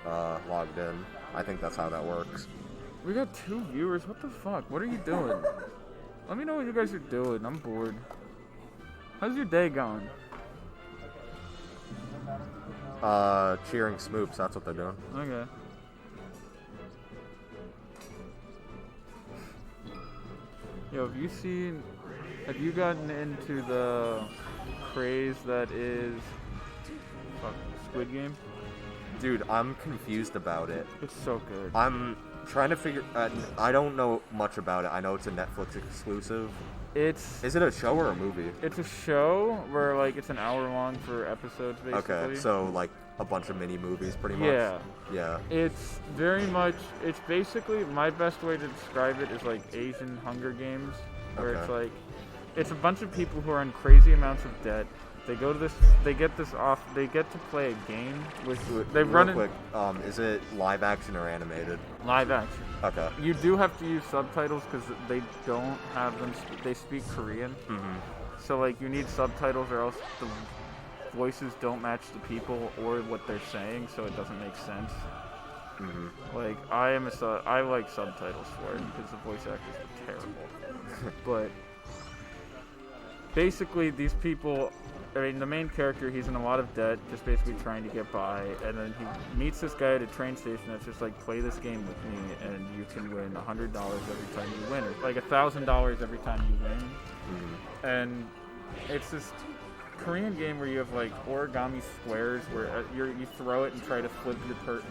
logged in. I think that's how that works. We got 2 viewers. What the fuck? What are you doing? Let me know what you guys are doing. I'm bored. How's your day going? Cheering Smoops. That's what they're doing. Okay. Yo, have you gotten into the craze that is Squid Game? Dude, I'm confused about it. It's so good. I'm trying to figure. I don't know much about it. I know it's a Netflix exclusive. Is it a show or a movie? It's a show where like it's an hour long for episodes, basically. Okay, so like a bunch of mini movies, pretty much. Yeah. Yeah. It's very much. It's basically my best way to describe it is like Asian Hunger Games, where it's like it's a bunch of people who are in crazy amounts of debt. They go to this. They get to play a game with. Real quick, is it live action or animated? Live action. Okay. You do have to use subtitles because they don't have them. They speak Korean. Mm-hmm. So like you need subtitles or else the voices don't match the people or what they're saying, so it doesn't make sense. Mm-hmm. Like I like subtitles for it because the voice actors are terrible. But basically, these people. I mean, the main character, he's in a lot of debt, just basically trying to get by, and then he meets this guy at a train station that's just like, play this game with me, and you can win $100 every time you win, or like $1,000 every time you win. Mm-hmm. And it's this Korean game where you have like origami squares where you throw it and try to flip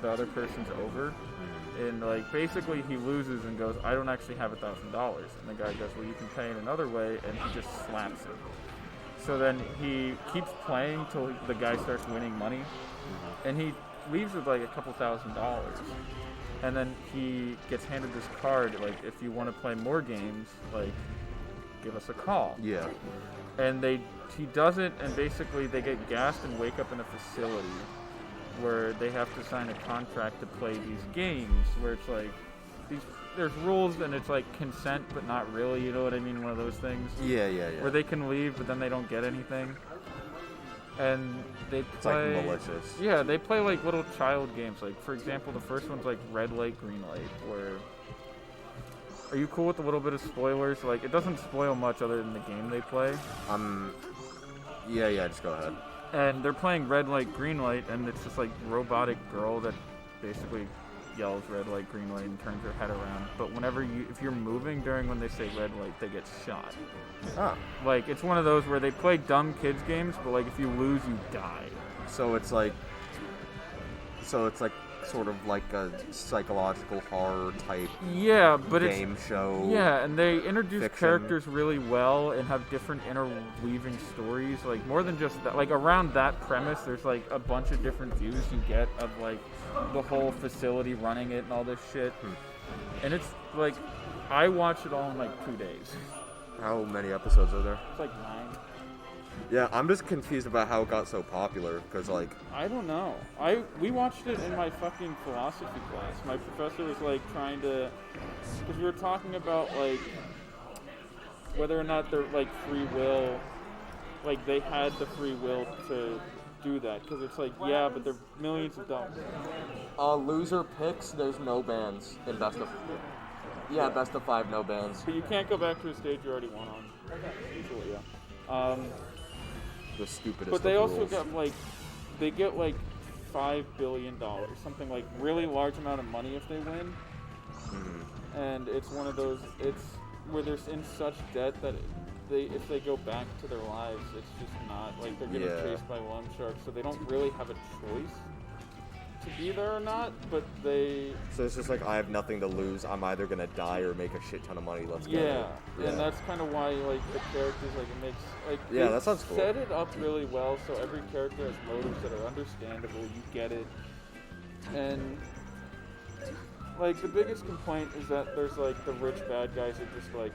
the other person's over. Mm-hmm. And like basically he loses and goes, I don't actually have $1,000. And the guy goes, well, you can pay in another way, and he just slaps him. So then he keeps playing till the guy starts winning money, and he leaves with like a couple $1,000. And then he gets handed this card, like, if you want to play more games, like, give us a call. Yeah. And he does it, and basically they get gassed and wake up in a facility where they have to sign a contract to play these games, where it's like, there's rules and it's like consent but not really, you know what I mean, one of those things. Yeah. Where they can leave but then they don't get anything. And they play... It's like malicious. Yeah, they play like little child games. Like, for example, the first one's like red light, green light, where... Are you cool with a little bit of spoilers? Like, it doesn't spoil much other than the game they play. Yeah, just go ahead. And they're playing red light, green light, and it's this like robotic girl that basically yells red light, green light, and turns her head around. But if you're moving during when they say red light, they get shot. Ah. Like, it's one of those where they play dumb kids games, but like if you lose, you die. So it's like sort of like a psychological horror type game show. Yeah, and they introduce fiction. Characters really well and have different interweaving stories. Like, more than just that. Like, around that premise, there's like a bunch of different views you get of like the whole facility running it and all this shit. And it's like, I watched it all in like 2 days. How many episodes are there? It's like 9. Yeah, I'm just confused about how it got so popular, because, like... I don't know. We watched it in my fucking philosophy class. My professor was, like, trying to... Because we were talking about, like, whether or not they're, like, free will... Like, they had the free will to do that. Because it's like, yeah, but there are millions of dollars. Loser picks, there's no bans in best of... Yeah, best of 5, no bans. But you can't go back to a stage you already won on. Usually, yeah. The stupidest. But they also got they get like $5 billion, something like really large amount of money if they win. And it's one of those. It's where they're in such debt that if they go back to their lives, it's just not like they're getting chased by loan sharks, so they don't really have a choice to be there or not. But So it's just like, I have nothing to lose. I'm either gonna die or make a shit ton of money. Let's go. Yeah, and that's kind of why like the characters like it makes like that sounds cool. Set it up really well so every character has motives that are understandable. You get it, and like the biggest complaint is that there's like the rich bad guys are just like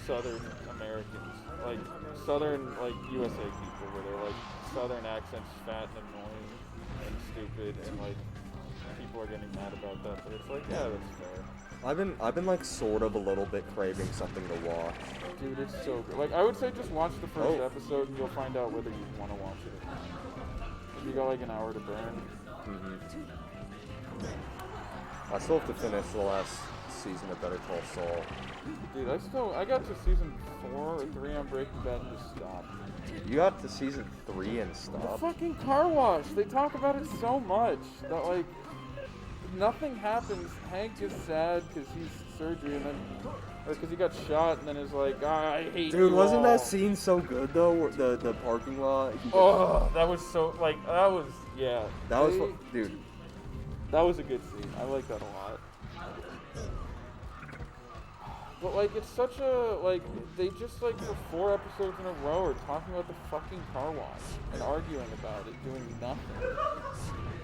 Southern Americans, like Southern like USA people, where they're like Southern accents, fat and annoying and stupid, and like people are getting mad about that, but it's like, yeah, that's fair. I've been like sort of a little bit craving something to watch. Dude, it's so good. Like, I would say just watch the first episode and you'll find out whether you want to watch it or not. If you got like an hour to burn. I still have to finish the last season of Better Call Saul. Dude, I got to season 4 or 3 on Breaking Bad and just stopped. You got to season 3 and The stopped? fucking car wash. They talk about it so much that, like, nothing happens. Hank is sad because he's surgery and then, or because he got shot and then is like, I hate Dude, you wasn't all. that scene so good though? The parking lot. Oh, that was so, like, that was, yeah. That was, dude. That was a good scene. I like that a lot. But, like, it's such a, like, they just, like, for 4 episodes in a row are talking about the fucking car wash and arguing about it, doing nothing.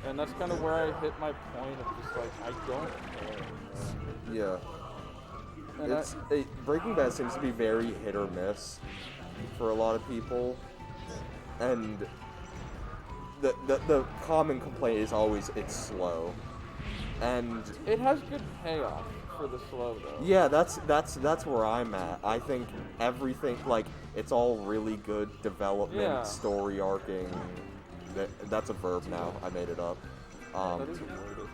And that's kind of where I hit my point of just, like, I don't care. Yeah. And Breaking Bad seems to be very hit or miss for a lot of people. And the common complaint is always it's slow. And it has good payoff for the slow though. Yeah, that's where I'm at. I think everything, like, it's all really good development, story arcing. That's a verb now. I made it up. That is a word,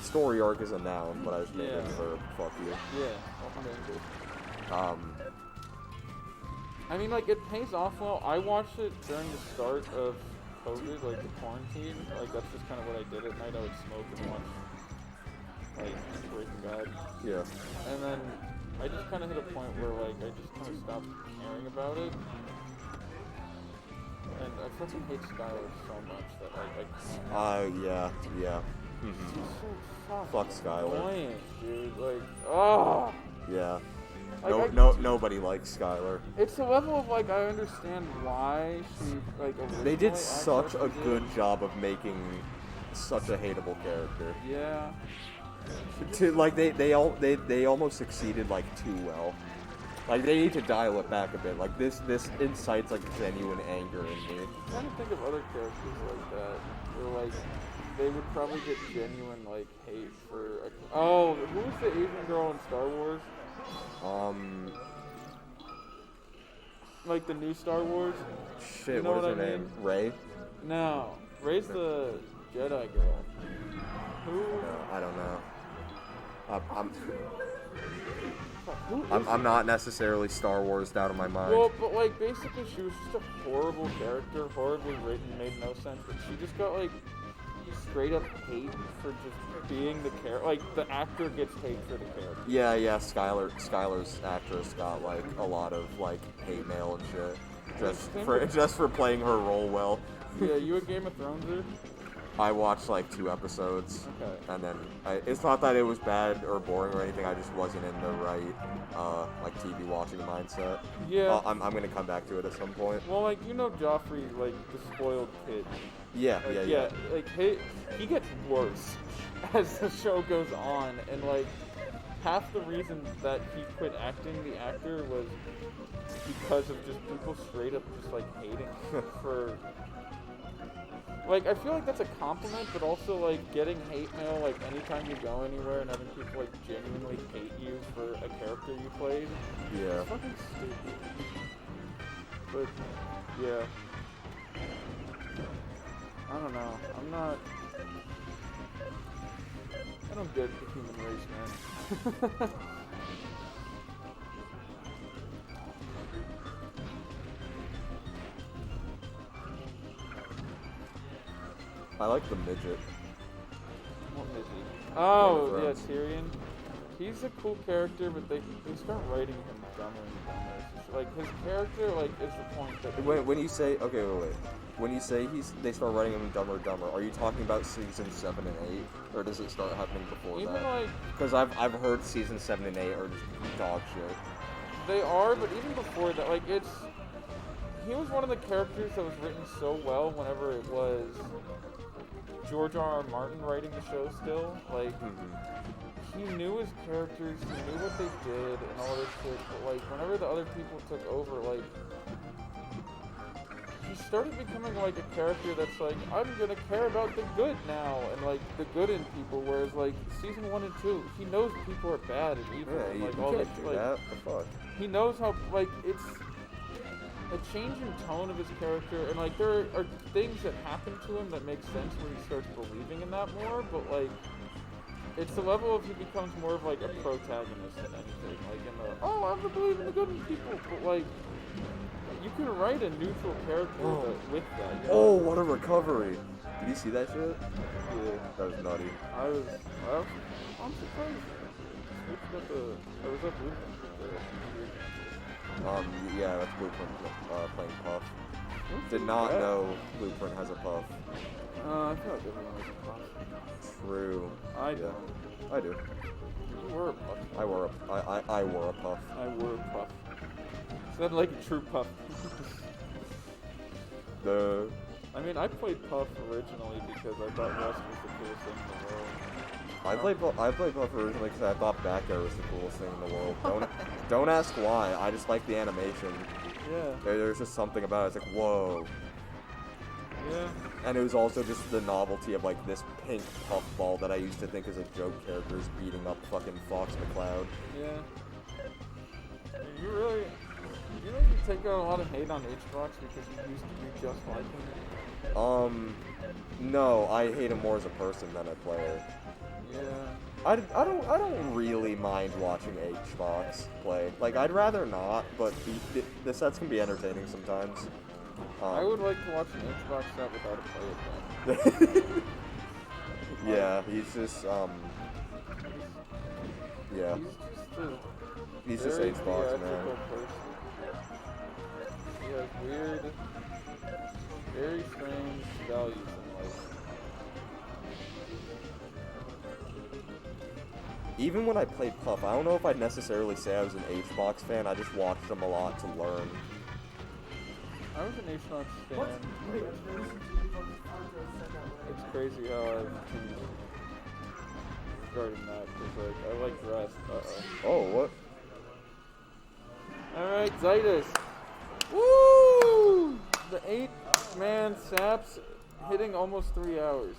story arc is a noun, but I just made it a verb. Fuck you. Yeah. I mean, like, it pays off well. I watched it during the start of COVID, like the quarantine. Like, that's just kind of what I did at night. I would smoke and watch, like, Breaking Bad. Yeah. And then I just kind of hit a point where, like, I just kind of stopped caring about it. And I fucking hate Skylar so much that I can't. Yeah. She's so Fuck Skylar. annoying, dude. Like, oh. Yeah. Like, Nobody likes Skylar. It's a level of, like, I understand why she, like, They did such a good job of making such a hateable character. Yeah. Like, they almost succeeded, like, too well. Like, they need to dial it back a bit. Like, this incites, like, genuine anger in me. I'm trying to think of other characters like that, where, like, they would probably get genuine, like, hate for... who was the Asian girl in Star Wars? Like, the new Star Wars? Shit, you know what is her I name? mean? Rey? No. Rey's the Jedi girl. Who? No, I don't know. Who is I'm not necessarily Star Wars out of my mind. Well, but, like, basically she was just a horrible character, horribly written, made no sense, but she just got, like, straight up hate for just being the character. Like, the actor gets hate for the character. Yeah, Skylar's actress got, like, a lot of, like, hate mail and shit. Just for playing her role well. Yeah, you a Game of Throneser? I watched, like, 2 episodes. Okay. And then, it's not that it was bad or boring or anything, I just wasn't in the right, like, TV watching mindset. Yeah. I'm gonna come back to it at some point. Well, like, you know Joffrey, like, the spoiled kid. Yeah. Like, he gets worse as the show goes on, and, like, half the reason that he quit acting, the actor, was because of just people straight up just, like, hating for... Like, I feel like that's a compliment, but also, like, getting hate mail, like, anytime you go anywhere and having people, like, genuinely hate you for a character you played. Yeah. It's fucking stupid. But, yeah. I don't know. I don't get the human race, man. I like the midget. What is he? Oh, yeah, Tyrion. He's a cool character, but they start writing him dumber and dumber. It's just, like, his character, like, is the point that... When you say... Okay, wait. When you say they start writing him dumber, are you talking about season 7 and 8? Or does it start happening before even that? Like... Because I've heard season 7 and 8 are just dog shit. They are, but even before that, like, it's... He was one of the characters that was written so well whenever it was George R.R. Martin writing the show still. Like, he knew his characters, he knew what they did and all this shit, but, like, whenever the other people took over, like, he started becoming, like, a character that's like, I'm gonna care about the good now, and, like, the good in people, whereas, like, season 1 and 2, he knows people are bad and evil, Yeah, and, you like, all can't this, do like, that. The fuck? he knows how, like, it's a change in tone of his character, and, like, there are things that happen to him that make sense where he starts believing in that more, but like, it's the level of he becomes more of like a protagonist than anything. Like in the, oh, I have to believe in the good in people, but like, you can write a neutral character with that. You know? Oh, what a recovery! Did you see that shit? Yeah. That was nutty. I'm surprised. Smoops got the, or was that Bluprint? Yeah, that's Bluprint playing Puff. Smoops Did is not bad. know Bluprint has a Puff. I feel like everyone has a puff. True. I Yeah. don't. I do. You were a puff. I wore a Puff. I were a puff. Sounded like a true puff. I mean, I played Puff originally because I thought Rust was the coolest thing in the world. I played Puff originally because I thought back air was the coolest thing in the world. Don't ask why. I just like the animation. Yeah. There's just something about it. It's like, whoa. Yeah. And it was also just the novelty of like this pink puff ball that I used to think as a joke character is beating up fucking Fox McCloud. Yeah. You take a lot of hate on HBox because you used to be just like him. No, I hate him more as a person than a player. Yeah. I don't really mind watching HBox play. Like, I'd rather not, but the sets can be entertaining sometimes. I would like to watch an HBox set without a play again. Yeah, he's just, yeah. He's He's just very HBox, man. theatrical person. He has weird, very strange values in life. Even when I played Puff, I don't know if I'd necessarily say I was an HBox fan. I just watched him a lot to learn. I was an HBox fan. It's crazy how I've changed regarding that, because like, I like Rust. Oh, what? Alright, Zaitis. Woo! The 8-man Saps hitting almost 3 hours.